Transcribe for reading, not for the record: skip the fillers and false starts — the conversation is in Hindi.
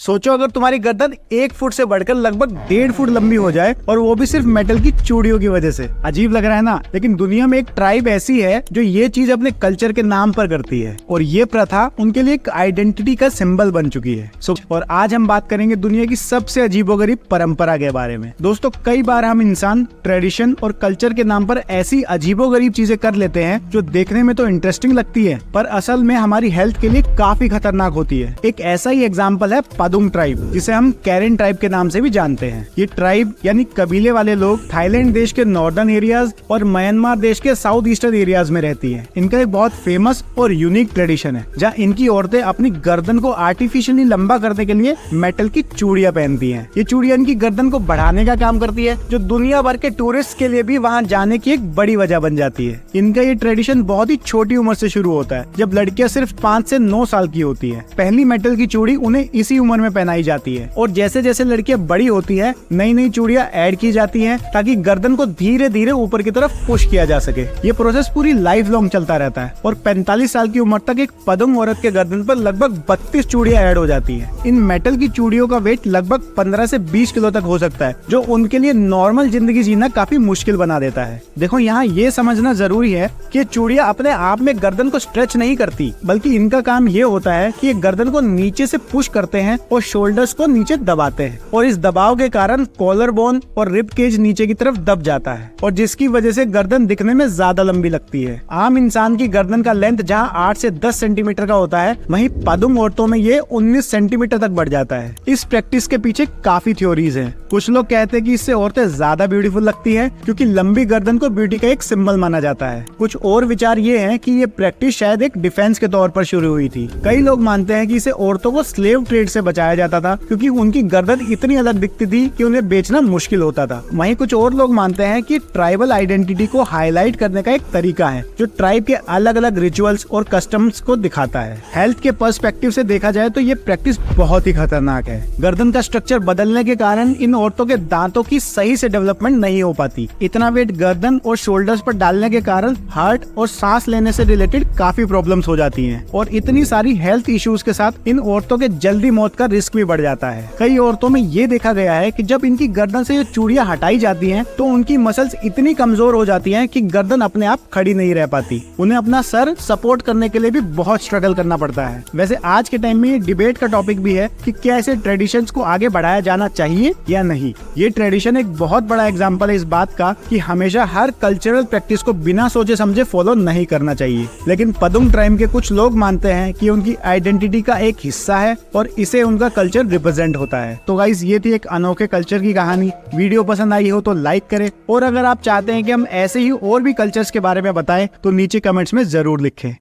सोचो अगर तुम्हारी गर्दन 1 फुट से बढ़कर लगभग 1.5 फुट लंबी हो जाए और वो भी सिर्फ मेटल की चूड़ियों की वजह से। अजीब लग रहा है ना, लेकिन दुनिया में एक ट्राइब ऐसी है जो ये चीज अपने कल्चर के नाम पर करती है और ये प्रथा उनके लिए एक आइडेंटिटी का सिंबल बन चुकी है। और आज हम बात करेंगे दुनिया की सबसे अजीबोगरीब परंपरा के बारे में। दोस्तों, कई बार हम इंसान ट्रेडिशन और कल्चर के नाम पर ऐसी अजीबोगरीब चीजें कर लेते हैं जो देखने में तो इंटरेस्टिंग लगती है पर असल में हमारी हेल्थ के लिए काफी खतरनाक होती है। एक ऐसा ही एग्जाम्पल है पदुम ट्राइब, जिसे हम कैरेन ट्राइब के नाम से भी जानते हैं। ये ट्राइब यानी कबीले वाले लोग थाईलैंड देश के नॉर्दर्न एरियाज और म्यांमार देश के साउथ ईस्टर्न एरियाज में रहती है। इनका एक बहुत फेमस और यूनिक ट्रेडिशन है जहाँ इनकी औरतें अपनी गर्दन को आर्टिफिशियली लंबा करने के लिए मेटल की चूड़ियां पहनती हैं। ये चूड़ियां इनकी गर्दन को बढ़ाने का काम करती है, जो दुनिया भर के टूरिस्ट के लिए भी वहां जाने की एक बड़ी वजह बन जाती है। इनका ये ट्रेडिशन बहुत ही छोटी उम्र से शुरू होता है, जब लड़कियां सिर्फ 5 से 9 साल की होती है। पहली मेटल की चूड़ी उन्हें इसी उम्र में पहनाई जाती है और जैसे जैसे लड़कियां बड़ी होती है नई नई चूड़ियां ऐड की जाती हैं ताकि गर्दन को धीरे धीरे ऊपर की तरफ पुश किया जा सके। ये प्रोसेस पूरी लाइफ लॉन्ग चलता रहता है और 45 साल की उम्र तक एक पदुम औरत के गर्दन पर लगभग 32 चूड़ियां ऐड हो जाती है। इन मेटल की चूड़ियों का वेट लगभग 15 से 20 किलो तक हो सकता है, जो उनके लिए नॉर्मल जिंदगी जीना काफी मुश्किल बना देता है। देखो, यहाँ ये समझना जरूरी है कि चूड़ियां अपने आप में गर्दन को स्ट्रेच नहीं करती, बल्कि इनका काम ये होता है कि ये गर्दन को नीचे से पुश करते हैं और शोल्डर्स को नीचे दबाते हैं और इस दबाव के कारण कॉलर बोन और रिब केज नीचे की तरफ दब जाता है और जिसकी वजह से गर्दन दिखने में ज्यादा लंबी लगती है। आम इंसान की गर्दन का लेंथ जहाँ 8 से 10 सेंटीमीटर का होता है, वहीं पदुम औरतों में ये 19 सेंटीमीटर तक बढ़ जाता है। इस प्रैक्टिस के पीछे काफी थ्योरीज हैं। कुछ लोग कहते हैं कि इससे औरतें ज्यादा ब्यूटीफुल लगती हैं क्योंकि लंबी गर्दन को ब्यूटी का एक सिंबल माना जाता है। कुछ और विचार ये हैं कि ये प्रैक्टिस शायद एक डिफेंस के तौर पर शुरू हुई थी। कई लोग मानते हैं कि इसे औरतों को स्लेव ट्रेड से बचाया जाता था क्योंकि उनकी गर्दन इतनी अलग दिखती थी कि उन्हें बेचना मुश्किल होता था। वहीं कुछ और लोग मानते हैं कि ट्राइबल आइडेंटिटी को हाईलाइट करने का एक तरीका है जो ट्राइब के अलग अलग रिचुअल्स और कस्टम्स को दिखाता है। हेल्थ के पर्सपेक्टिव से देखा जाए तो ये प्रैक्टिस बहुत ही खतरनाक है। गर्दन का स्ट्रक्चर बदलने के कारण इन औरतों के दांतों की सही से डेवलपमेंट नहीं हो पाती। इतना वेट गर्दन और शोल्डर्स पर डालने के कारण हार्ट और सांस लेने से रिलेटेड काफी प्रॉब्लम्स हो जाती हैं और इतनी सारी हेल्थ इश्यूज के साथ इन औरतों के जल्दी मौत का रिस्क भी बढ़ जाता है। कई औरतों में ये देखा गया है कि जब इनकी गर्दन से ये चूड़ियां हटाई जाती हैं तो उनकी मसल्स इतनी कमजोर हो जाती हैं कि गर्दन अपने आप खड़ी नहीं रह पाती। उन्हें अपना सर सपोर्ट करने के लिए भी बहुत स्ट्रगल करना पड़ता है। वैसे आज के टाइम में ये डिबेट का टॉपिक भी है कि क्या ऐसे ट्रेडिशंस को आगे बढ़ाया जाना चाहिए या नहीं। ये ट्रेडिशन एक बहुत बड़ा एग्जांपल है इस बात का कि हमेशा हर कल्चरल प्रैक्टिस को बिना सोचे समझे फॉलो नहीं करना चाहिए। लेकिन पदुम ट्राइब के कुछ लोग मानते हैं कि उनकी आइडेंटिटी का एक हिस्सा है और इसे उनका कल्चर रिप्रेजेंट होता है। तो गाइस, ये थी एक अनोखे कल्चर की कहानी। वीडियो पसंद आई हो तो लाइक करें और अगर आप चाहते हैं कि हम ऐसे ही और भी कल्चर्स के बारे में बताएं तो नीचे कमेंट्स में जरूर लिखें।